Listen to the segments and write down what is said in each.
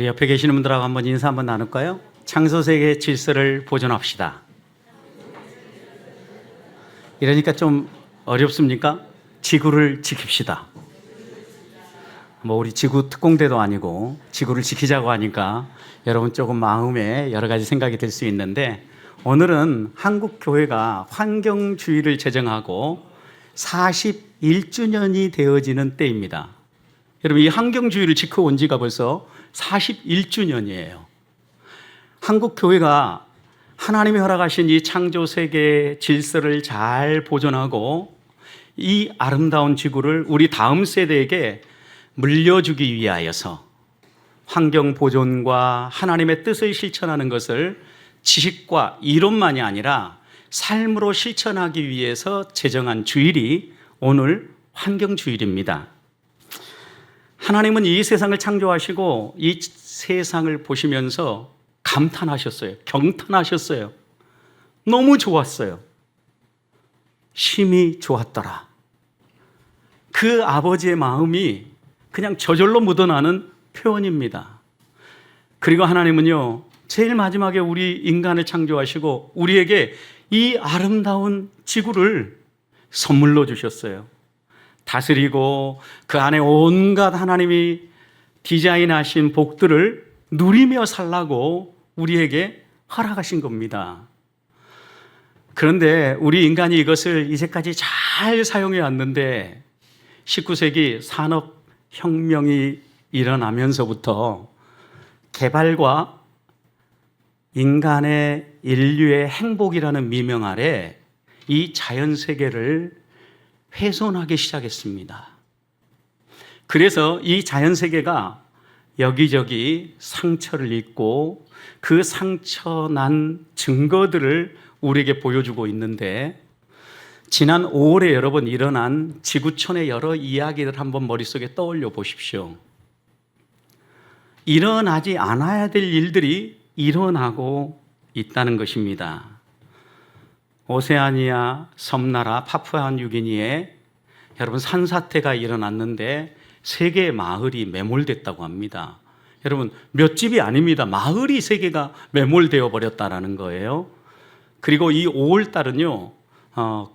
우리 옆에 계시는 분들하고 한번 인사 한번 나눌까요? 창조세계의 질서를 보존합시다. 이러니까 좀 어렵습니까? 지구를 지킵시다. 우리 지구 특공대도 아니고 지구를 지키자고 하니까 여러분 조금 마음에 여러 가지 생각이 들 수 있는데, 오늘은 한국 교회가 환경주의를 제정하고 41주년이 되어지는 때입니다. 여러분, 이 환경주의를 지켜온 지가 벌써 41주년이에요. 한국 교회가 하나님이 허락하신 이 창조 세계의 질서를 잘 보존하고 이 아름다운 지구를 우리 다음 세대에게 물려주기 위하여서 환경 보존과 하나님의 뜻을 실천하는 것을 지식과 이론만이 아니라 삶으로 실천하기 위해서 제정한 주일이 오늘 환경주일입니다. 하나님은 이 세상을 창조하시고 이 세상을 보시면서 감탄하셨어요. 경탄하셨어요. 너무 좋았어요. 심히 좋았더라. 그 아버지의 마음이 그냥 저절로 묻어나는 표현입니다. 그리고 하나님은요, 제일 마지막에 우리 인간을 창조하시고 우리에게 이 아름다운 지구를 선물로 주셨어요. 다스리고 그 안에 온갖 하나님이 디자인하신 복들을 누리며 살라고 우리에게 허락하신 겁니다. 그런데 우리 인간이 이것을 이제까지 잘 사용해 왔는데 19세기 산업혁명이 일어나면서부터 개발과 인간의 인류의 행복이라는 미명 아래 이 자연세계를 훼손하기 시작했습니다. 그래서 이 자연세계가 여기저기 상처를 입고 그 상처난 증거들을 우리에게 보여주고 있는데, 지난 5월에 여러 번 일어난 지구촌의 여러 이야기들 한번 머릿속에 떠올려 보십시오. 일어나지 않아야 될 일들이 일어나고 있다는 것입니다. 오세아니아 섬나라 파푸아뉴기니에 여러분 산사태가 일어났는데 3개의 마을이 매몰됐다고 합니다. 여러분, 몇 집이 아닙니다. 마을이 3개가 매몰되어 버렸다라는 거예요. 그리고 이 5월 달은요,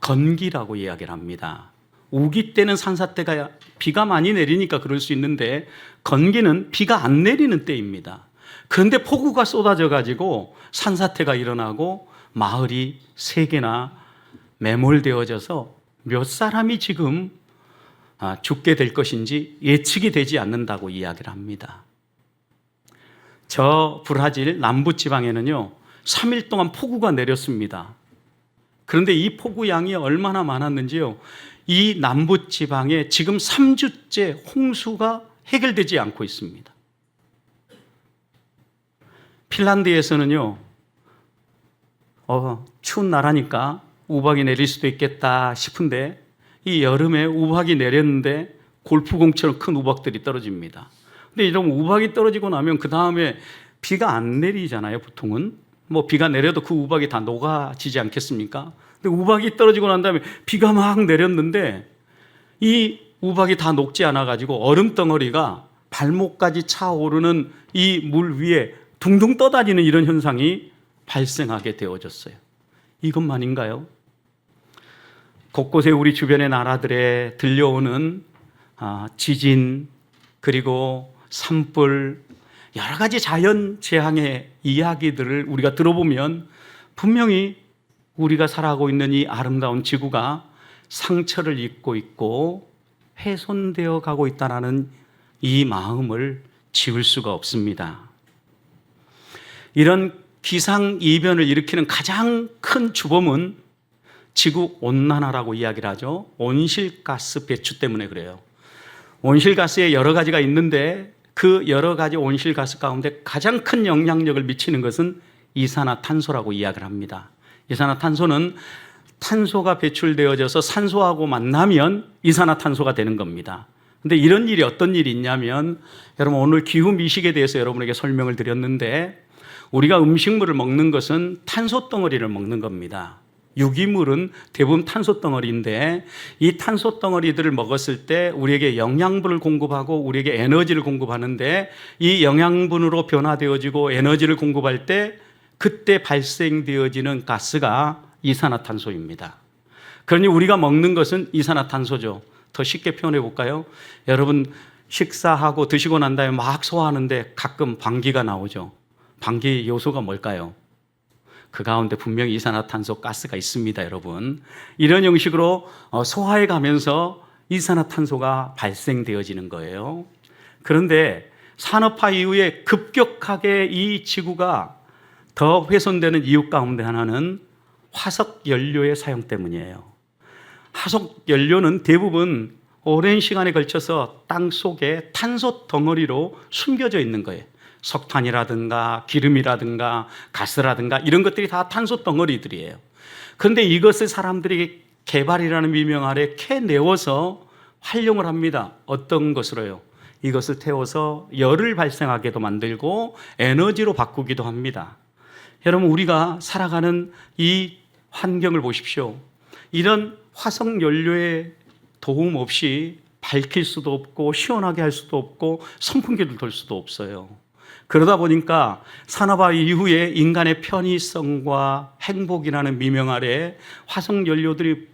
건기라고 이야기를 합니다. 우기 때는 산사태가 비가 많이 내리니까 그럴 수 있는데, 건기는 비가 안 내리는 때입니다. 그런데 폭우가 쏟아져 가지고 산사태가 일어나고 마을이 3개나 매몰되어져서 몇 사람이 지금 죽게 될 것인지 예측이 되지 않는다고 이야기를 합니다. 저 브라질 남부지방에는요 3일 동안 폭우가 내렸습니다. 그런데 이 폭우 양이 얼마나 많았는지요, 이 남부지방에 지금 3주째 홍수가 해결되지 않고 있습니다. 핀란드에서는요 추운 나라니까 우박이 내릴 수도 있겠다 싶은데, 이 여름에 우박이 내렸는데 골프공처럼 큰 우박들이 떨어집니다. 근데 이런 우박이 떨어지고 나면 그 다음에 비가 안 내리잖아요. 보통은 비가 내려도 그 우박이 다 녹아지지 않겠습니까? 근데 우박이 떨어지고 난 다음에 비가 막 내렸는데 이 우박이 다 녹지 않아 가지고 얼음 덩어리가 발목까지 차오르는 이 물 위에 둥둥 떠다니는 이런 현상이 발생하게 되어졌어요. 이것만인가요? 곳곳에 우리 주변의 나라들에 들려오는 지진, 그리고 산불, 여러 가지 자연 재앙의 이야기들을 우리가 들어보면 분명히 우리가 살아가고 있는 이 아름다운 지구가 상처를 입고 있고 훼손되어 가고 있다는 이 마음을 지울 수가 없습니다. 이런 기상이변을 일으키는 가장 큰 주범은 지구온난화라고 이야기를 하죠. 온실가스 배출 때문에 그래요. 온실가스에 여러 가지가 있는데 그 여러 가지 온실가스 가운데 가장 큰 영향력을 미치는 것은 이산화탄소라고 이야기를 합니다. 이산화탄소는 탄소가 배출되어져서 산소하고 만나면 이산화탄소가 되는 겁니다. 근데 이런 일이 어떤 일이 있냐면, 여러분 오늘 기후 미식에 대해서 여러분에게 설명을 드렸는데, 우리가 음식물을 먹는 것은 탄소 덩어리를 먹는 겁니다. 유기물은 대부분 탄소 덩어리인데 이 탄소 덩어리들을 먹었을 때 우리에게 영양분을 공급하고 우리에게 에너지를 공급하는데 이 영양분으로 변화되어지고 에너지를 공급할 때 그때 발생되어지는 가스가 이산화탄소입니다. 그러니 우리가 먹는 것은 이산화탄소죠. 더 쉽게 표현해 볼까요? 여러분 식사하고 드시고 난 다음에 막 소화하는데 가끔 방귀가 나오죠. 방귀 요소가 뭘까요? 그 가운데 분명히 이산화탄소 가스가 있습니다, 여러분. 이런 형식으로 소화해 가면서 이산화탄소가 발생되어지는 거예요. 그런데 산업화 이후에 급격하게 이 지구가 더 훼손되는 이유 가운데 하나는 화석 연료의 사용 때문이에요. 화석 연료는 대부분 오랜 시간에 걸쳐서 땅 속에 탄소 덩어리로 숨겨져 있는 거예요. 석탄이라든가 기름이라든가 가스라든가 이런 것들이 다 탄소 덩어리들이에요. 그런데 이것을 사람들이 개발이라는 미명 아래 캐내어서 활용을 합니다. 어떤 것으로요? 이것을 태워서 열을 발생하게도 만들고 에너지로 바꾸기도 합니다. 여러분 우리가 살아가는 이 환경을 보십시오. 이런 화석 연료의 도움 없이 밝힐 수도 없고 시원하게 할 수도 없고 선풍기를 돌 수도 없어요. 그러다 보니까 산업화 이후에 인간의 편의성과 행복이라는 미명 아래 화석 연료들이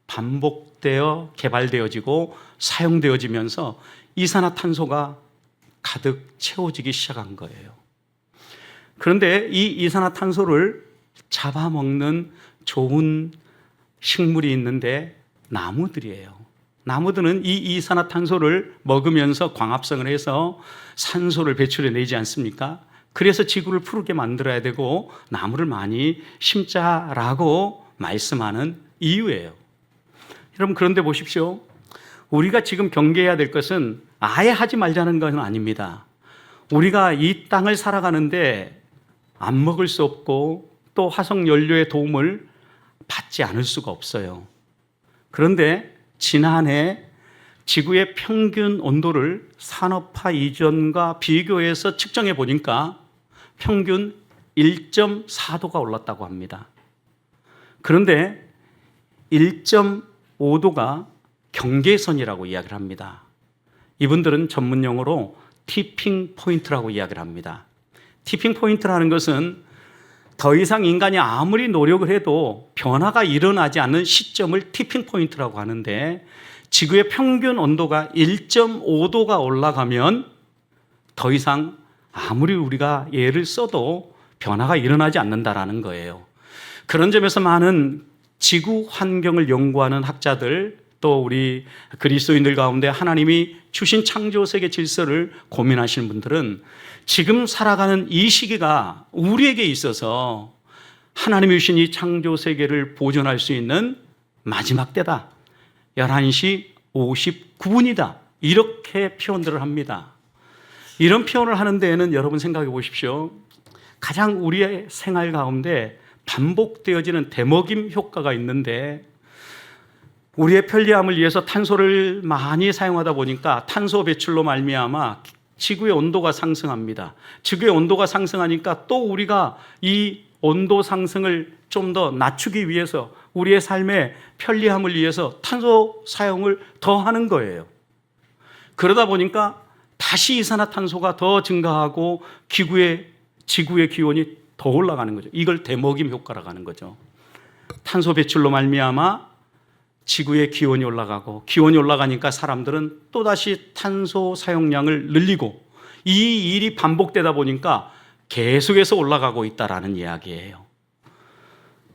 반복되어 개발되어지고 사용되어지면서 이산화탄소가 가득 채워지기 시작한 거예요. 그런데 이 이산화탄소를 잡아먹는 좋은 식물이 있는데 나무들이에요. 나무들은 이 이산화탄소를 먹으면서 광합성을 해서 산소를 배출해내지 않습니까? 그래서 지구를 푸르게 만들어야 되고 나무를 많이 심자라고 말씀하는 이유예요. 여러분 그런데 보십시오. 우리가 지금 경계해야 될 것은 아예 하지 말자는 건 아닙니다. 우리가 이 땅을 살아가는데 안 먹을 수 없고 또 화석 연료의 도움을 받지 않을 수가 없어요. 그런데 지난해 지구의 평균 온도를 산업화 이전과 비교해서 측정해 보니까 평균 1.4도가 올랐다고 합니다. 그런데 1.5도가 경계선이라고 이야기를 합니다. 이분들은 전문 용어로 티핑 포인트라고 이야기를 합니다. 티핑 포인트라는 것은 더 이상 인간이 아무리 노력을 해도 변화가 일어나지 않는 시점을 티핑 포인트라고 하는데 지구의 평균 온도가 1.5도가 올라가면 더 이상 아무리 우리가 애를 써도 변화가 일어나지 않는다라는 거예요. 그런 점에서 많은 지구 환경을 연구하는 학자들 또 우리 그리스도인들 가운데 하나님이 주신 창조 세계 질서를 고민하시는 분들은 지금 살아가는 이 시기가 우리에게 있어서 하나님이 주신 이 창조 세계를 보존할 수 있는 마지막 때다. 11시 59분이다. 이렇게 표현들을 합니다. 이런 표현을 하는 데에는 여러분 생각해 보십시오. 가장 우리의 생활 가운데 반복되어지는 대먹임 효과가 있는데 우리의 편리함을 위해서 탄소를 많이 사용하다 보니까 탄소 배출로 말미암아 지구의 온도가 상승합니다. 지구의 온도가 상승하니까 또 우리가 이 온도 상승을 좀 더 낮추기 위해서 우리의 삶의 편리함을 위해서 탄소 사용을 더 하는 거예요. 그러다 보니까 다시 이산화탄소가 더 증가하고 지구의 기온이 더 올라가는 거죠. 이걸 대먹임 효과라고 하는 거죠. 탄소 배출로 말미암아 지구의 기온이 올라가고 기온이 올라가니까 사람들은 또다시 탄소 사용량을 늘리고 이 일이 반복되다 보니까 계속해서 올라가고 있다라는 이야기예요.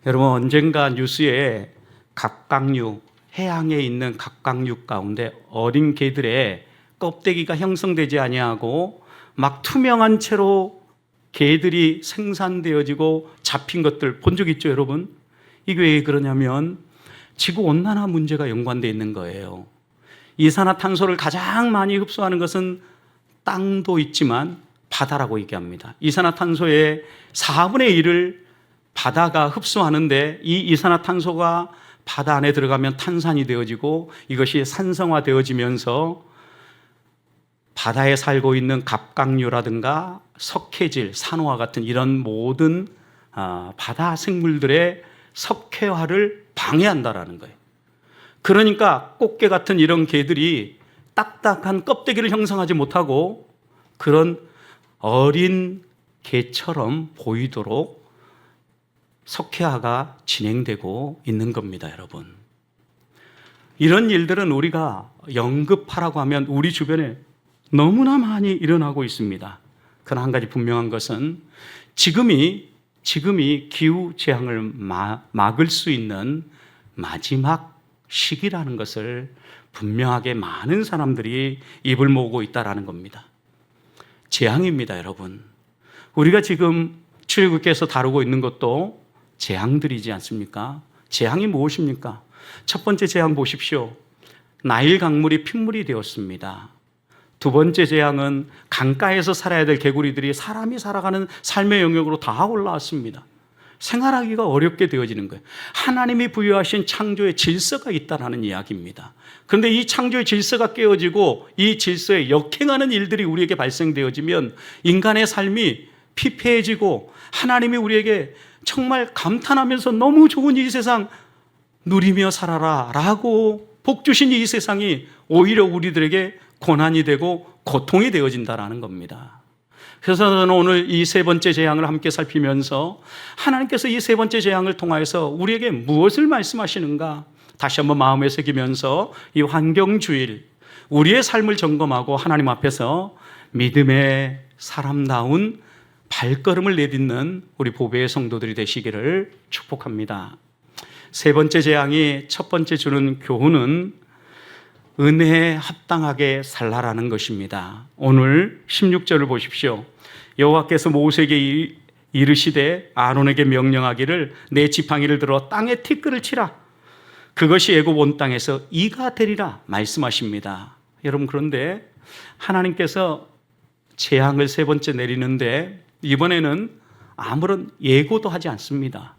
여러분 언젠가 뉴스에 갑각류, 해양에 있는 갑각류 가운데 어린 개들의 껍데기가 형성되지 아니하고 막 투명한 채로 개들이 생산되어지고 잡힌 것들 본 적 있죠, 여러분? 이게 왜 그러냐면 지구 온난화 문제가 연관되어 있는 거예요. 이산화탄소를 가장 많이 흡수하는 것은 땅도 있지만 바다라고 얘기합니다. 이산화탄소의 4분의 1을 바다가 흡수하는데 이 이산화탄소가 바다 안에 들어가면 탄산이 되어지고 이것이 산성화되어지면서 바다에 살고 있는 갑각류라든가 석회질, 산호와 같은 이런 모든 바다 생물들의 석회화를 방해한다라는 거예요. 그러니까 꽃게 같은 이런 개들이 딱딱한 껍데기를 형성하지 못하고 그런 어린 개처럼 보이도록 석회화가 진행되고 있는 겁니다, 여러분. 이런 일들은 우리가 연급하라고 하면 우리 주변에 너무나 많이 일어나고 있습니다. 그러나 한 가지 분명한 것은 지금이 기후 재앙을 막을 수 있는 마지막 시기라는 것을 분명하게 많은 사람들이 입을 모으고 있다는 겁니다. 재앙입니다, 여러분. 우리가 지금 출애굽기에서 다루고 있는 것도 재앙들이지 않습니까? 재앙이 무엇입니까? 첫 번째 재앙 보십시오. 나일 강물이 핏물이 되었습니다. 두 번째 재앙은 강가에서 살아야 될 개구리들이 사람이 살아가는 삶의 영역으로 다 올라왔습니다. 생활하기가 어렵게 되어지는 거예요. 하나님이 부여하신 창조의 질서가 있다는 이야기입니다. 그런데 이 창조의 질서가 깨어지고 이 질서에 역행하는 일들이 우리에게 발생되어지면 인간의 삶이 피폐해지고 하나님이 우리에게 정말 감탄하면서 너무 좋은 이 세상 누리며 살아라 라고 복 주신 이 세상이 오히려 우리들에게 고난이 되고 고통이 되어진다는 겁니다. 그래서 저는 오늘 이 세 번째 재앙을 함께 살피면서 하나님께서 이 세 번째 재앙을 통하여서 우리에게 무엇을 말씀하시는가 다시 한번 마음에 새기면서 이 환경주일, 우리의 삶을 점검하고 하나님 앞에서 믿음의 사람다운 발걸음을 내딛는 우리 보배의 성도들이 되시기를 축복합니다. 세 번째 재앙이 첫 번째 주는 교훈은 은혜에 합당하게 살라라는 것입니다. 오늘 16절을 보십시오. 여호와께서 모세에게 이르시되 아론에게 명령하기를 내 지팡이를 들어 땅에 티끌을 치라. 그것이 애굽 온 땅에서 이가 되리라 말씀하십니다. 여러분, 그런데 하나님께서 재앙을 세 번째 내리는데 이번에는 아무런 예고도 하지 않습니다.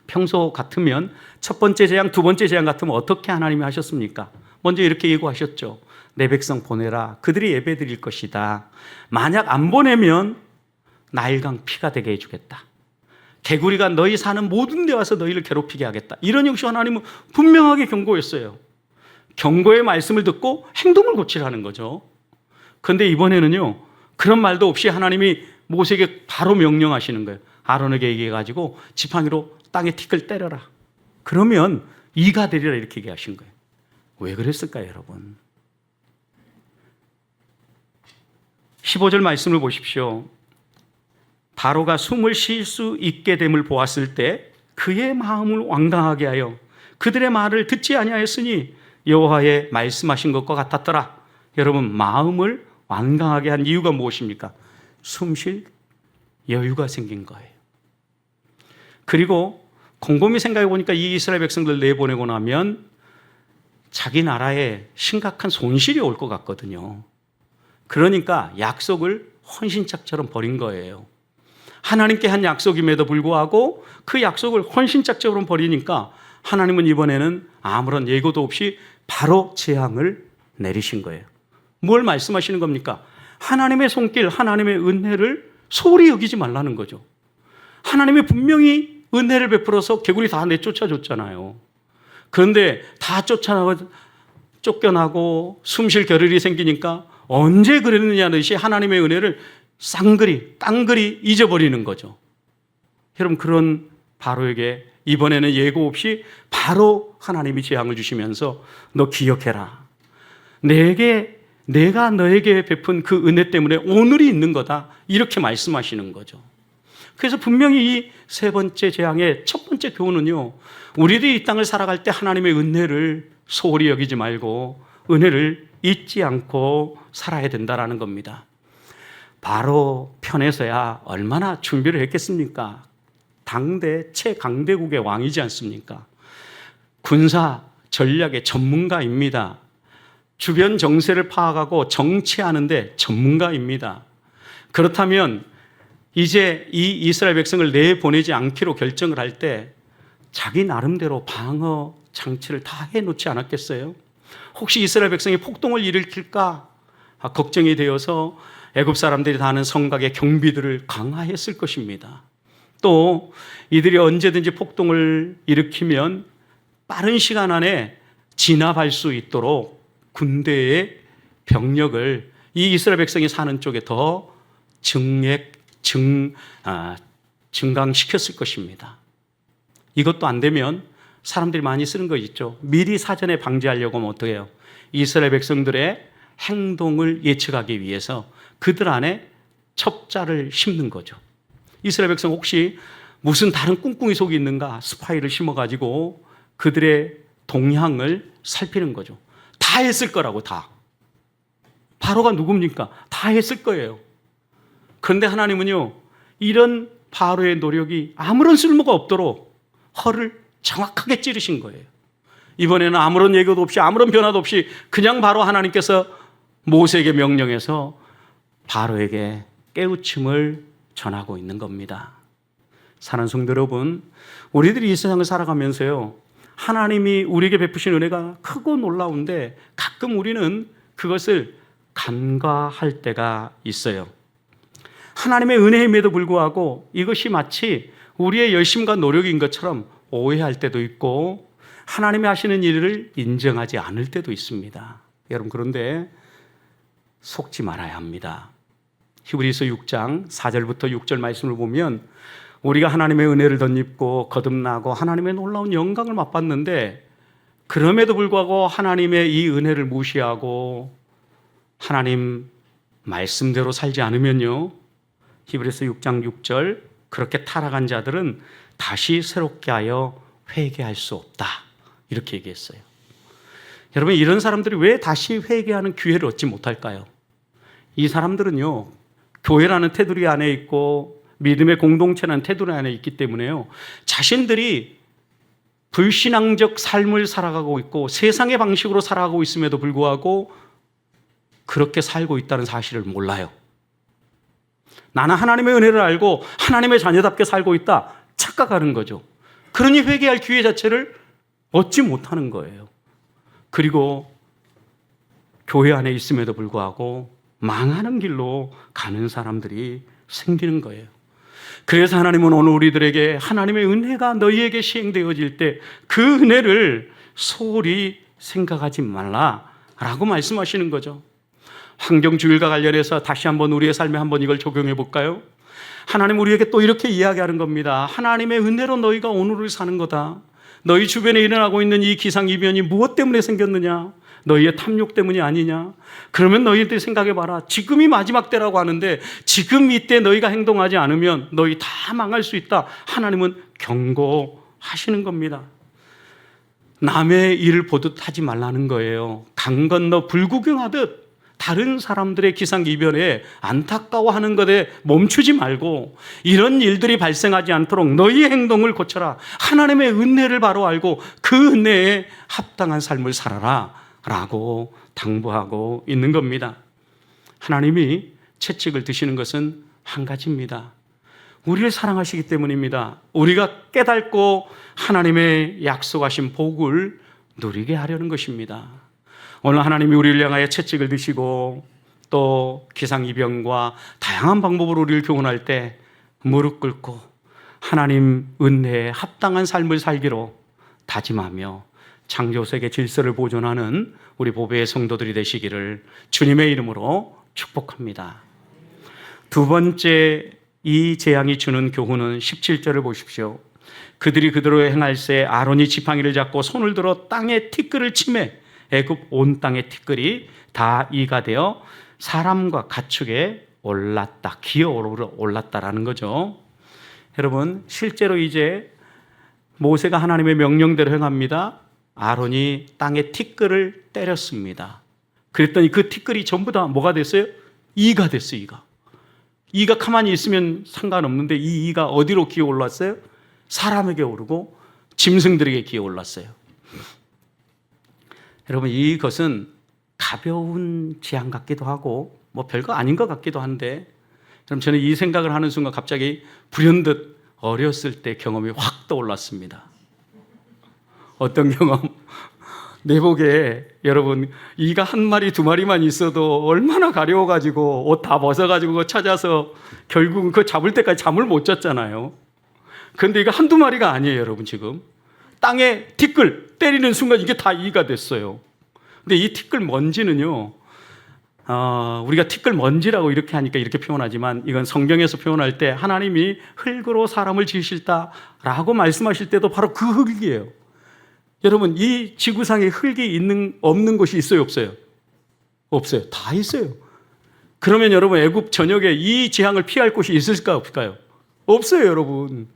평소 같으면 첫 번째 재앙, 두 번째 재앙 같으면 어떻게 하나님이 하셨습니까? 먼저 이렇게 예고하셨죠. 내 백성 보내라. 그들이 예배 드릴 것이다. 만약 안 보내면 나일강 피가 되게 해주겠다. 개구리가 너희 사는 모든 데 와서 너희를 괴롭히게 하겠다. 이런 형식 하나님은 분명하게 경고했어요. 경고의 말씀을 듣고 행동을 고치라는 거죠. 그런데 이번에는요, 그런 말도 없이 하나님이 모세에게 바로 명령하시는 거예요. 아론에게 얘기해가지고 지팡이로 땅에 티끌 때려라. 그러면 이가 되리라 이렇게 얘기하신 거예요. 왜 그랬을까요, 여러분? 15절 말씀을 보십시오. 바로가 숨을 쉴 수 있게 됨을 보았을 때 그의 마음을 완강하게 하여 그들의 말을 듣지 아니하였으니 여호와의 말씀하신 것과 같았더라. 여러분, 마음을 완강하게 한 이유가 무엇입니까? 숨 쉴 여유가 생긴 거예요. 그리고 곰곰이 생각해 보니까 이 이스라엘 백성들 내보내고 나면 자기 나라에 심각한 손실이 올 것 같거든요. 그러니까 약속을 헌신짝처럼 버린 거예요. 하나님께 한 약속임에도 불구하고 그 약속을 헌신짝처럼 버리니까 하나님은 이번에는 아무런 예고도 없이 바로 재앙을 내리신 거예요. 뭘 말씀하시는 겁니까? 하나님의 손길, 하나님의 은혜를 소홀히 여기지 말라는 거죠. 하나님이 분명히 은혜를 베풀어서 개구리 다 내쫓아줬잖아요. 그런데 다 쫓겨나고 숨쉴 겨를이 생기니까 언제 그랬느냐 듯이 하나님의 은혜를 깡그리 잊어버리는 거죠. 여러분, 그런 바로에게 이번에는 예고 없이 바로 하나님이 재앙을 주시면서 너 기억해라. 내가 너에게 베푼 그 은혜 때문에 오늘이 있는 거다. 이렇게 말씀하시는 거죠. 그래서 분명히 이 세 번째 재앙의 첫 번째 교훈은요, 우리들이 이 땅을 살아갈 때 하나님의 은혜를 소홀히 여기지 말고 은혜를 잊지 않고 살아야 된다는 겁니다. 바로 편에서야 얼마나 준비를 했겠습니까? 당대 최강대국의 왕이지 않습니까? 군사 전략의 전문가입니다. 주변 정세를 파악하고 정치하는데 전문가입니다. 그렇다면 이제 이 이스라엘 백성을 내보내지 않기로 결정을 할 때 자기 나름대로 방어 장치를 다 해놓지 않았겠어요? 혹시 이스라엘 백성이 폭동을 일으킬까 걱정이 되어서 애굽 사람들이 다 하는 성곽의 경비들을 강화했을 것입니다. 또 이들이 언제든지 폭동을 일으키면 빠른 시간 안에 진압할 수 있도록 군대의 병력을 이 이스라엘 백성이 사는 쪽에 더 증강시켰을 것입니다. 이것도 안 되면 사람들이 많이 쓰는 거 있죠. 미리 사전에 방지하려고 하면 어떻게 해요? 이스라엘 백성들의 행동을 예측하기 위해서 그들 안에 첩자를 심는 거죠. 이스라엘 백성 혹시 무슨 다른 꿍꿍이 속이 있는가 스파이를 심어가지고 그들의 동향을 살피는 거죠. 다 했을 거라고, 다. 바로가 누굽니까? 다 했을 거예요. 그런데 하나님은요, 이런 바로의 노력이 아무런 쓸모가 없도록 허를 정확하게 찌르신 거예요. 이번에는 아무런 예고도 없이 아무런 변화도 없이 그냥 바로 하나님께서 모세에게 명령해서 바로에게 깨우침을 전하고 있는 겁니다. 사랑하는 성도 여러분, 우리들이 이 세상을 살아가면서요, 하나님이 우리에게 베푸신 은혜가 크고 놀라운데 가끔 우리는 그것을 간과할 때가 있어요. 하나님의 은혜임에도 불구하고 이것이 마치 우리의 열심과 노력인 것처럼 오해할 때도 있고 하나님이 하시는 일을 인정하지 않을 때도 있습니다. 여러분, 그런데 속지 말아야 합니다. 히브리서 6장 4절부터 6절 말씀을 보면 우리가 하나님의 은혜를 덧입고 거듭나고 하나님의 놀라운 영광을 맛봤는데 그럼에도 불구하고 하나님의 이 은혜를 무시하고 하나님 말씀대로 살지 않으면요, 히브리서 6장 6절 그렇게 타락한 자들은 다시 새롭게 하여 회개할 수 없다, 이렇게 얘기했어요. 여러분, 이런 사람들이 왜 다시 회개하는 기회를 얻지 못할까요? 이 사람들은요, 교회라는 테두리 안에 있고 믿음의 공동체라는 테두리 안에 있기 때문에요, 자신들이 불신앙적 삶을 살아가고 있고 세상의 방식으로 살아가고 있음에도 불구하고 그렇게 살고 있다는 사실을 몰라요. 나는 하나님의 은혜를 알고 하나님의 자녀답게 살고 있다 착각하는 거죠. 그러니 회개할 기회 자체를 얻지 못하는 거예요. 그리고 교회 안에 있음에도 불구하고 망하는 길로 가는 사람들이 생기는 거예요. 그래서 하나님은 오늘 우리들에게 하나님의 은혜가 너희에게 시행되어질 때 그 은혜를 소홀히 생각하지 말라라고 말씀하시는 거죠. 환경주일과 관련해서 다시 한번 우리의 삶에 한번 이걸 적용해 볼까요? 하나님 우리에게 또 이렇게 이야기하는 겁니다. 하나님의 은혜로 너희가 오늘을 사는 거다. 너희 주변에 일어나고 있는 이 기상이변이 무엇 때문에 생겼느냐? 너희의 탐욕 때문이 아니냐? 그러면 너희들 생각해봐라. 지금이 마지막 때라고 하는데 지금 이때 너희가 행동하지 않으면 너희 다 망할 수 있다. 하나님은 경고하시는 겁니다. 남의 일을 보듯 하지 말라는 거예요. 강 건너 불구경하듯 다른 사람들의 기상이변에 안타까워하는 것에 멈추지 말고 이런 일들이 발생하지 않도록 너희의 행동을 고쳐라. 하나님의 은혜를 바로 알고 그 은혜에 합당한 삶을 살아라 라고 당부하고 있는 겁니다. 하나님이 채찍을 드시는 것은 한 가지입니다. 우리를 사랑하시기 때문입니다. 우리가 깨닫고 하나님의 약속하신 복을 누리게 하려는 것입니다. 오늘 하나님이 우리를 향하여 채찍을 드시고 또 기상이변과 다양한 방법으로 우리를 교훈할 때 무릎 꿇고 하나님 은혜에 합당한 삶을 살기로 다짐하며 창조세계 질서를 보존하는 우리 보배의 성도들이 되시기를 주님의 이름으로 축복합니다. 두 번째 이 재앙이 주는 교훈은 17절을 보십시오. 그들이 그대로 행할새 아론이 지팡이를 잡고 손을 들어 땅에 티끌을 치매 애굽 온 땅의 티끌이 다 이가 되어 사람과 가축에 올랐다. 기어 올랐다라는 거죠. 여러분, 실제로 이제 모세가 하나님의 명령대로 행합니다. 아론이 땅에 티끌을 때렸습니다. 그랬더니 그 티끌이 전부 다 뭐가 됐어요? 이가 됐어요. 이가 가만히 있으면 상관없는데 이 이가 어디로 기어 올랐어요? 사람에게 오르고 짐승들에게 기어 올랐어요. 여러분, 이것은 가벼운 재앙 같기도 하고 뭐 별거 아닌 것 같기도 한데, 그럼 저는 이 생각을 하는 순간 갑자기 불현듯 어렸을 때 경험이 확 떠올랐습니다. 어떤 경험? 내복에 여러분 이가 한 마리 두 마리만 있어도 얼마나 가려워가지고 옷 다 벗어가지고 찾아서 결국은 그거 잡을 때까지 잠을 못 잤잖아요. 그런데 이거 한두 마리가 아니에요, 여러분. 지금 땅에 티끌 때리는 순간 이게 다 이가 됐어요. 근데 이 티끌 먼지는요, 우리가 티끌 먼지라고 이렇게 하니까 이렇게 표현하지만 이건 성경에서 표현할 때 하나님이 흙으로 사람을 지으실다라고 말씀하실 때도 바로 그 흙이에요. 여러분, 이 지구상에 흙이 없는 곳이 있어요, 없어요? 없어요. 다 있어요. 그러면 여러분, 애굽 전역에 이 재앙을 피할 곳이 있을까 없을까요? 없어요, 여러분.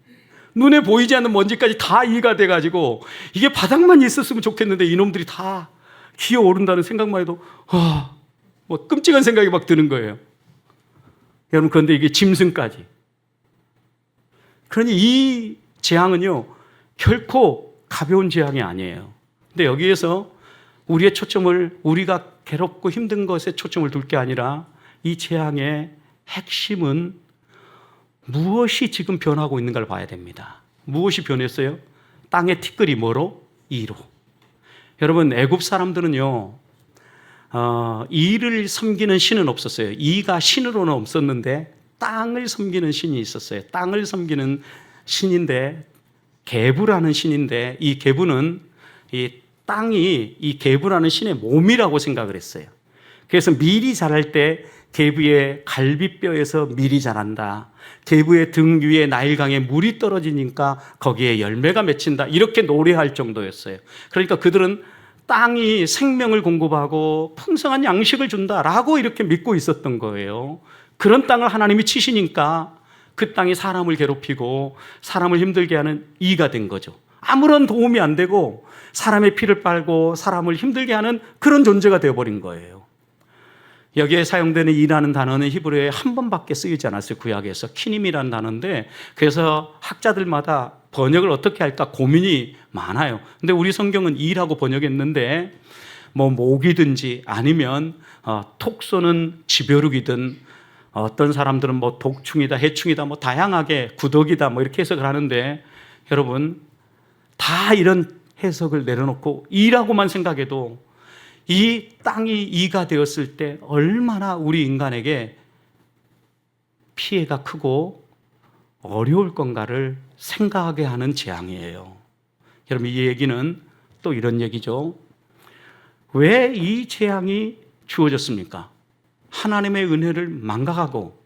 눈에 보이지 않는 먼지까지 다 이가 돼가지고 이게 바닥만 있었으면 좋겠는데 이놈들이 다 기어오른다는 생각만 해도 뭐 끔찍한 생각이 막 드는 거예요. 여러분, 그런데 이게 짐승까지. 그러니 이 재앙은요, 결코 가벼운 재앙이 아니에요. 근데 여기에서 우리의 초점을 우리가 괴롭고 힘든 것에 초점을 둘 게 아니라 이 재앙의 핵심은 무엇이 지금 변하고 있는가를 봐야 됩니다. 무엇이 변했어요? 땅의 티끌이 뭐로? 이로. 여러분, 애굽 사람들은요, 이를 섬기는 신은 없었어요. 이가 신으로는 없었는데 땅을 섬기는 신이 있었어요. 땅을 섬기는 신인데, 게부라는 신인데, 이 게부는 이 땅이 이 게부라는 신의 몸이라고 생각을 했어요. 그래서 밀이 자랄 때 게부의 갈비뼈에서 밀이 자란다. 게부의 등 위에 나일강에 물이 떨어지니까 거기에 열매가 맺힌다. 이렇게 노래할 정도였어요. 그러니까 그들은 땅이 생명을 공급하고 풍성한 양식을 준다라고 이렇게 믿고 있었던 거예요. 그런 땅을 하나님이 치시니까 그 땅이 사람을 괴롭히고 사람을 힘들게 하는 이가 된 거죠. 아무런 도움이 안 되고 사람의 피를 빨고 사람을 힘들게 하는 그런 존재가 되어버린 거예요. 여기에 사용되는 이라는 단어는 히브리어에 한 번밖에 쓰이지 않았어요. 구약에서 키님이라는 단어인데, 그래서 학자들마다 번역을 어떻게 할까 고민이 많아요. 근데 우리 성경은 이라고 번역했는데, 뭐 목이든지 아니면 톡 쏘는 지벼룩이든, 어떤 사람들은 뭐 독충이다, 해충이다, 뭐 다양하게 구더기다, 뭐 이렇게 해석을 하는데, 여러분 다 이런 해석을 내려놓고 이라고만 생각해도 이 땅이 이가 되었을 때 얼마나 우리 인간에게 피해가 크고 어려울 건가를 생각하게 하는 재앙이에요. 여러분, 이 얘기는 또 이런 얘기죠. 왜 이 재앙이 주어졌습니까? 하나님의 은혜를 망각하고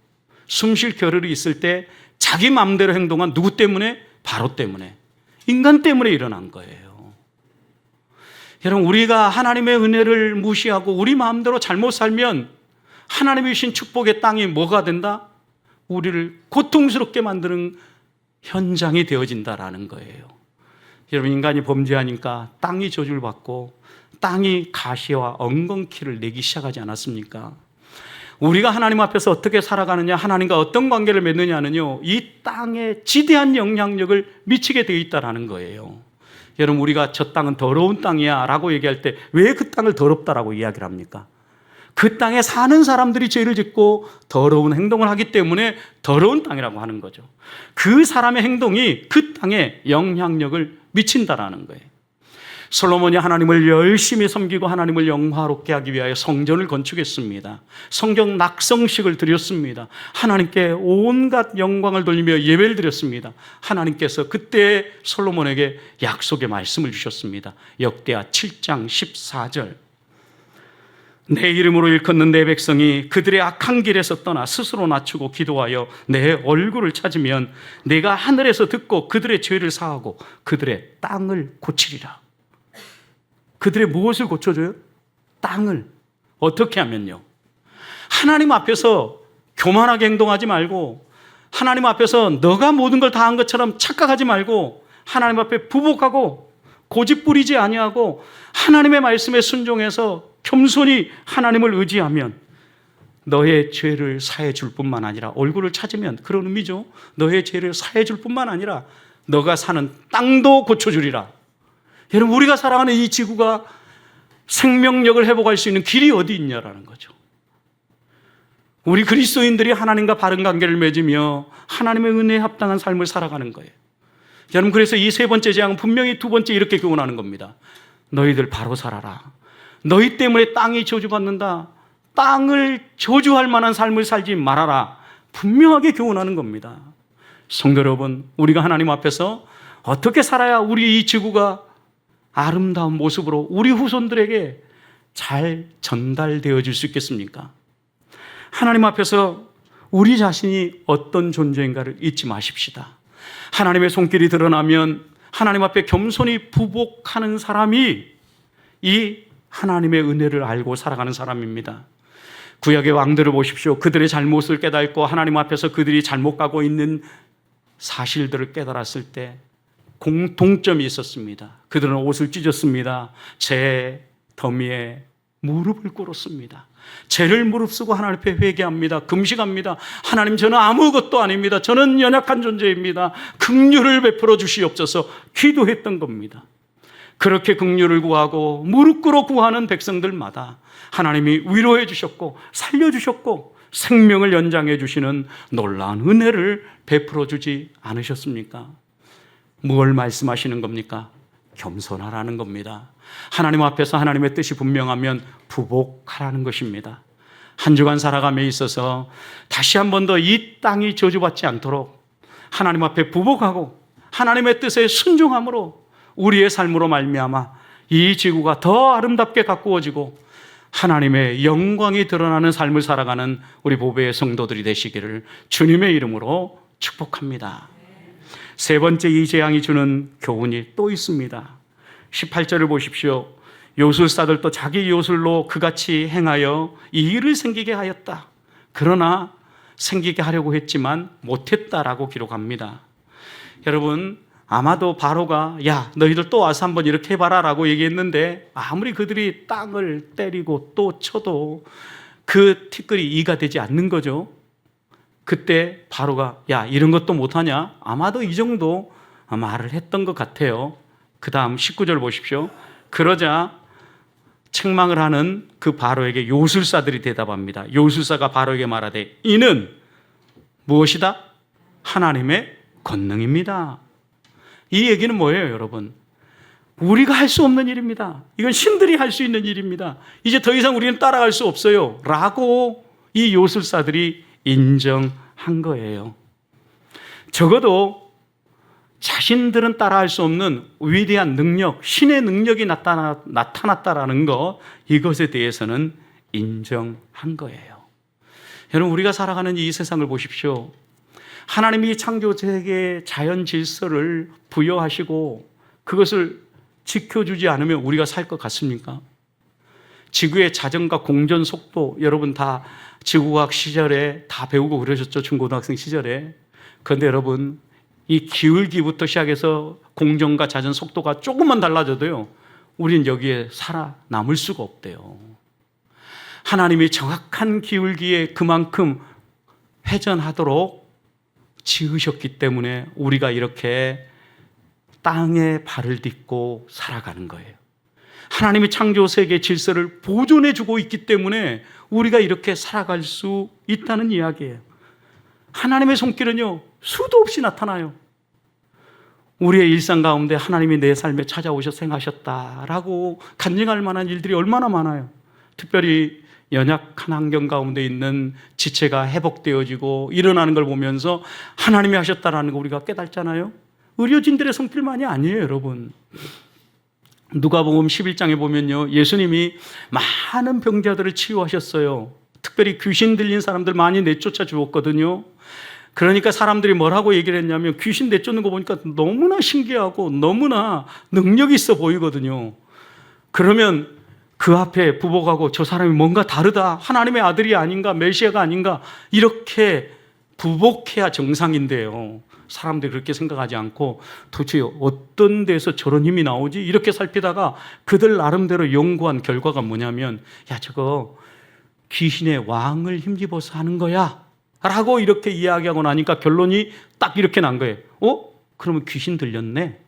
숨 쉴 겨를이 있을 때 자기 마음대로 행동한 누구 때문에? 바로 때문에. 인간 때문에 일어난 거예요. 여러분, 우리가 하나님의 은혜를 무시하고 우리 마음대로 잘못 살면 하나님이 주신 축복의 땅이 뭐가 된다? 우리를 고통스럽게 만드는 현장이 되어진다라는 거예요. 여러분, 인간이 범죄하니까 땅이 저주를 받고 땅이 가시와 엉겅퀴를 내기 시작하지 않았습니까? 우리가 하나님 앞에서 어떻게 살아가느냐, 하나님과 어떤 관계를 맺느냐는요, 이 땅에 지대한 영향력을 미치게 되어 있다는 거예요. 여러분, 우리가 저 땅은 더러운 땅이야 라고 얘기할 때 왜 그 땅을 더럽다라고 이야기를 합니까? 그 땅에 사는 사람들이 죄를 짓고 더러운 행동을 하기 때문에 더러운 땅이라고 하는 거죠. 그 사람의 행동이 그 땅에 영향력을 미친다라는 거예요. 솔로몬이 하나님을 열심히 섬기고 하나님을 영화롭게 하기 위하여 성전을 건축했습니다. 성경 낙성식을 드렸습니다. 하나님께 온갖 영광을 돌리며 예배를 드렸습니다. 하나님께서 그때 솔로몬에게 약속의 말씀을 주셨습니다. 역대하 7장 14절. 내 이름으로 일컫는 내 백성이 그들의 악한 길에서 떠나 스스로 낮추고 기도하여 내 얼굴을 찾으면 내가 하늘에서 듣고 그들의 죄를 사하고 그들의 땅을 고치리라. 그들의 무엇을 고쳐줘요? 땅을. 어떻게 하면요? 하나님 앞에서 교만하게 행동하지 말고, 하나님 앞에서 너가 모든 걸 다 한 것처럼 착각하지 말고, 하나님 앞에 부복하고 고집 부리지 아니하고 하나님의 말씀에 순종해서 겸손히 하나님을 의지하면 너의 죄를 사해 줄 뿐만 아니라, 얼굴을 찾으면 그런 의미죠. 너의 죄를 사해 줄 뿐만 아니라 너가 사는 땅도 고쳐주리라. 여러분, 우리가 살아가는 이 지구가 생명력을 회복할 수 있는 길이 어디 있냐라는 거죠. 우리 그리스도인들이 하나님과 바른 관계를 맺으며 하나님의 은혜에 합당한 삶을 살아가는 거예요. 여러분, 그래서 이 세 번째 재앙은 분명히 두 번째 이렇게 교훈하는 겁니다. 너희들 바로 살아라. 너희 때문에 땅이 저주받는다. 땅을 저주할 만한 삶을 살지 말아라. 분명하게 교훈하는 겁니다. 성도 여러분, 우리가 하나님 앞에서 어떻게 살아야 우리 이 지구가 아름다운 모습으로 우리 후손들에게 잘 전달되어질 수 있겠습니까? 하나님 앞에서 우리 자신이 어떤 존재인가를 잊지 마십시다. 하나님의 손길이 드러나면 하나님 앞에 겸손히 부복하는 사람이 이 하나님의 은혜를 알고 살아가는 사람입니다. 구약의 왕들을 보십시오. 그들의 잘못을 깨닫고 하나님 앞에서 그들이 잘못 가고 있는 사실들을 깨달았을 때 공통점이 있었습니다. 그들은 옷을 찢었습니다. 죄 더미에 무릎을 꿇었습니다. 죄를 무릅쓰고 하나님 앞에 회개합니다. 금식합니다. 하나님, 저는 아무것도 아닙니다. 저는 연약한 존재입니다. 긍휼을 베풀어 주시옵소서 기도했던 겁니다. 그렇게 긍휼을 구하고 무릎 꿇어 구하는 백성들마다 하나님이 위로해 주셨고 살려주셨고 생명을 연장해 주시는 놀라운 은혜를 베풀어 주지 않으셨습니까? 뭘 말씀하시는 겁니까? 겸손하라는 겁니다. 하나님 앞에서 하나님의 뜻이 분명하면 부복하라는 것입니다. 한 주간 살아감에 있어서 다시 한 번 더 이 땅이 저주받지 않도록 하나님 앞에 부복하고 하나님의 뜻에 순종함으로 우리의 삶으로 말미암아 이 지구가 더 아름답게 가꾸어지고 하나님의 영광이 드러나는 삶을 살아가는 우리 보배의 성도들이 되시기를 주님의 이름으로 축복합니다. 세 번째, 이 재앙이 주는 교훈이 또 있습니다. 18절을 보십시오. 요술사들도 자기 요술로 그같이 행하여 이 일을 생기게 하였다. 그러나 생기게 하려고 했지만 못했다라고 기록합니다. 여러분, 아마도 바로가 야, 너희들 또 와서 한번 이렇게 해봐라 라고 얘기했는데 아무리 그들이 땅을 때리고 또 쳐도 그 티끌이 이가 되지 않는 거죠. 그때 바로가 야, 이런 것도 못하냐? 아마도 이 정도 말을 했던 것 같아요. 그 다음 19절 보십시오. 그러자 책망을 하는 그 바로에게 요술사들이 대답합니다. 요술사가 바로에게 말하되 이는 무엇이다? 하나님의 권능입니다. 이 얘기는 뭐예요, 여러분? 우리가 할 수 없는 일입니다. 이건 신들이 할 수 있는 일입니다. 이제 더 이상 우리는 따라갈 수 없어요. 라고 이 요술사들이 인정한 거예요. 적어도 자신들은 따라할 수 없는 위대한 능력, 신의 능력이 나타났다라는 것, 이것에 대해서는 인정한 거예요. 여러분, 우리가 살아가는 이 세상을 보십시오. 하나님이 창조세계의 자연 질서를 부여하시고 그것을 지켜주지 않으면 우리가 살 것 같습니까? 지구의 자전과 공전 속도, 여러분 다 지구과학 시절에 다 배우고 그러셨죠? 중고등학생 시절에. 그런데 여러분, 이 기울기부터 시작해서 공전과 자전 속도가 조금만 달라져도요, 우린 여기에 살아남을 수가 없대요. 하나님이 정확한 기울기에 그만큼 회전하도록 지으셨기 때문에 우리가 이렇게 땅에 발을 딛고 살아가는 거예요. 하나님이 창조세계 질서를 보존해주고 있기 때문에 우리가 이렇게 살아갈 수 있다는 이야기예요. 하나님의 손길은요, 수도 없이 나타나요. 우리의 일상 가운데 하나님이 내 삶에 찾아오셔서 행하셨다라고 간증할 만한 일들이 얼마나 많아요. 특별히 연약한 환경 가운데 있는 지체가 회복되어지고 일어나는 걸 보면서 하나님이 하셨다라는 거 우리가 깨닫잖아요. 의료진들의 손길만이 아니에요, 여러분. 누가복음 11장에 보면요, 예수님이 많은 병자들을 치유하셨어요. 특별히 귀신 들린 사람들 많이 내쫓아 주었거든요. 그러니까 사람들이 뭐라고 얘기를 했냐면 귀신 내쫓는 거 보니까 너무나 신기하고 너무나 능력이 있어 보이거든요. 그러면 그 앞에 부복하고 저 사람이 뭔가 다르다, 하나님의 아들이 아닌가, 메시아가 아닌가, 이렇게 부복해야 정상인데요. 사람들이 그렇게 생각하지 않고 도대체 어떤 데서 저런 힘이 나오지? 이렇게 살피다가 그들 나름대로 연구한 결과가 뭐냐면 야, 저거 귀신의 왕을 힘입어서 하는 거야 라고 이렇게 이야기하고 나니까 결론이 딱 이렇게 난 거예요. 그러면 귀신 들렸네.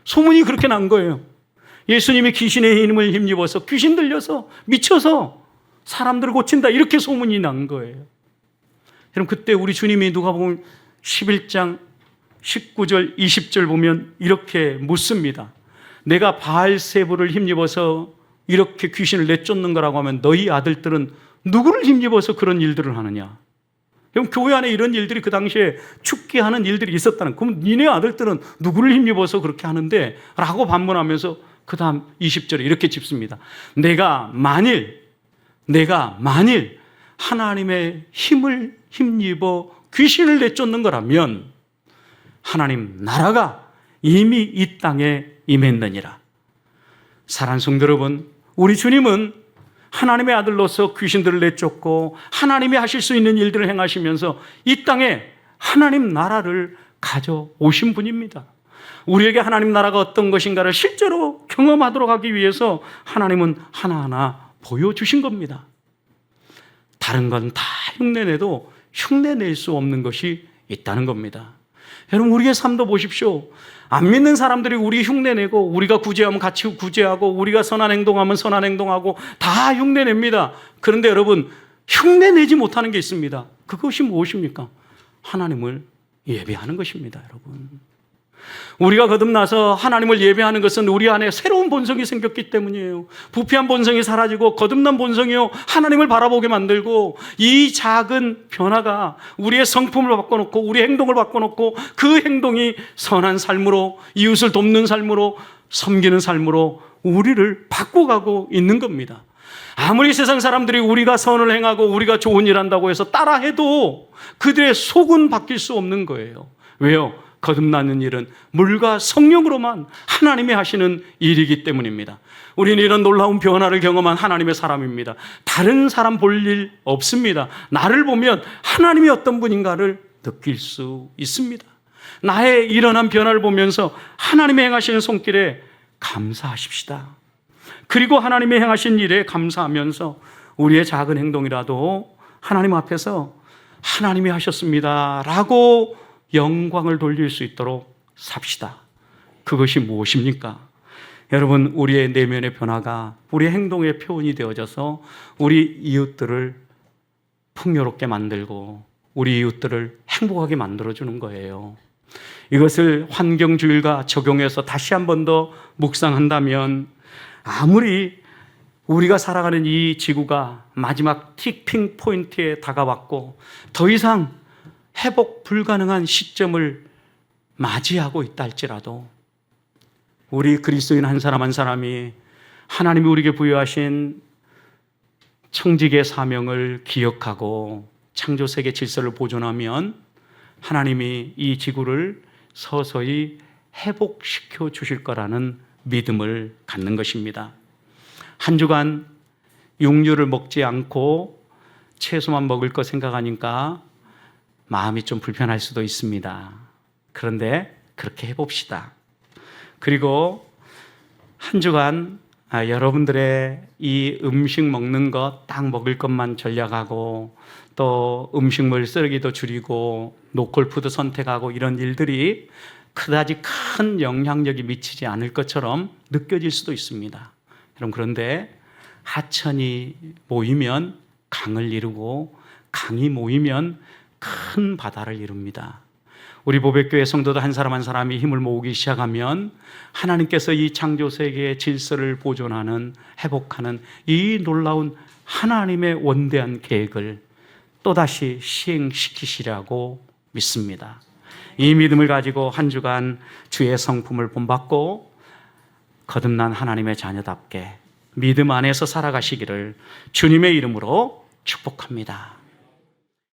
소문이 그렇게 난 거예요. 예수님이 귀신의 힘을 힘입어서 귀신 들려서 미쳐서 사람들을 고친다, 이렇게 소문이 난 거예요. 여러분, 그때 우리 주님이 누가복음 11장 19절 20절 보면 이렇게 묻습니다. 내가 바알세부를 힘입어서 이렇게 귀신을 내쫓는 거라고 하면 너희 아들들은 누구를 힘입어서 그런 일들을 하느냐? 그럼 교회 안에 이런 일들이 그 당시에 죽게 하는 일들이 있었다는, 그럼 니네 아들들은 누구를 힘입어서 그렇게 하는데? 라고 반문하면서 그 다음 20절에 이렇게 짚습니다. 내가 만일 하나님의 힘을 힘입어 귀신을 내쫓는 거라면 하나님 나라가 이미 이 땅에 임했느니라. 사랑하는 성도 여러분, 우리 주님은 하나님의 아들로서 귀신들을 내쫓고 하나님이 하실 수 있는 일들을 행하시면서 이 땅에 하나님 나라를 가져오신 분입니다. 우리에게 하나님 나라가 어떤 것인가를 실제로 경험하도록 하기 위해서 하나님은 하나하나 보여주신 겁니다. 다른 건 다 흉내내도 흉내낼 수 없는 것이 있다는 겁니다. 여러분, 우리의 삶도 보십시오. 안 믿는 사람들이 우리 흉내내고, 우리가 구제하면 같이 구제하고, 우리가 선한 행동하면 선한 행동하고 다 흉내냅니다. 그런데 여러분, 흉내내지 못하는 게 있습니다. 그것이 무엇입니까? 하나님을 예배하는 것입니다. 여러분, 우리가 거듭나서 하나님을 예배하는 것은 우리 안에 새로운 본성이 생겼기 때문이에요. 부패한 본성이 사라지고 거듭난 본성이요, 하나님을 바라보게 만들고, 이 작은 변화가 우리의 성품을 바꿔놓고 우리 행동을 바꿔놓고 그 행동이 선한 삶으로, 이웃을 돕는 삶으로, 섬기는 삶으로 우리를 바꿔가고 있는 겁니다. 아무리 세상 사람들이 우리가 선을 행하고 우리가 좋은 일 한다고 해서 따라해도 그들의 속은 바뀔 수 없는 거예요. 왜요? 거듭나는 일은 물과 성령으로만 하나님이 하시는 일이기 때문입니다. 우리는 이런 놀라운 변화를 경험한 하나님의 사람입니다. 다른 사람 볼 일 없습니다. 나를 보면 하나님이 어떤 분인가를 느낄 수 있습니다. 나의 일어난 변화를 보면서 하나님의 행하시는 손길에 감사하십시다. 그리고 하나님의 행하신 일에 감사하면서 우리의 작은 행동이라도 하나님 앞에서 하나님이 하셨습니다 라고 영광을 돌릴 수 있도록 삽시다. 그것이 무엇입니까? 여러분, 우리의 내면의 변화가 우리의 행동의 표현이 되어져서 우리 이웃들을 풍요롭게 만들고 우리 이웃들을 행복하게 만들어주는 거예요. 이것을 환경주의가 적용해서 다시 한 번 더 묵상한다면, 아무리 우리가 살아가는 이 지구가 마지막 티핑 포인트에 다가왔고 더 이상 회복 불가능한 시점을 맞이하고 있다 할지라도, 우리 그리스도인 한 사람 한 사람이 하나님이 우리에게 부여하신 청지기의 사명을 기억하고 창조세계 질서를 보존하면 하나님이 이 지구를 서서히 회복시켜 주실 거라는 믿음을 갖는 것입니다. 한 주간 육류를 먹지 않고 채소만 먹을 거 생각하니까 마음이 좀 불편할 수도 있습니다. 그런데 그렇게 해봅시다. 그리고 한 주간 여러분들의 이 음식 먹는 것, 딱 먹을 것만 전략하고, 또 음식물 쓰레기도 줄이고 노콜푸드 선택하고, 이런 일들이 그다지 큰 영향력이 미치지 않을 것처럼 느껴질 수도 있습니다. 여러분, 그런데 하천이 모이면 강을 이루고 강이 모이면 큰 바다를 이룹니다. 우리 보백교회 성도들 한 사람 한 사람이 힘을 모으기 시작하면 하나님께서 이 창조세계의 질서를 보존하는, 회복하는 이 놀라운 하나님의 원대한 계획을 또다시 시행시키시라고 믿습니다. 이 믿음을 가지고 한 주간 주의 성품을 본받고 거듭난 하나님의 자녀답게 믿음 안에서 살아가시기를 주님의 이름으로 축복합니다.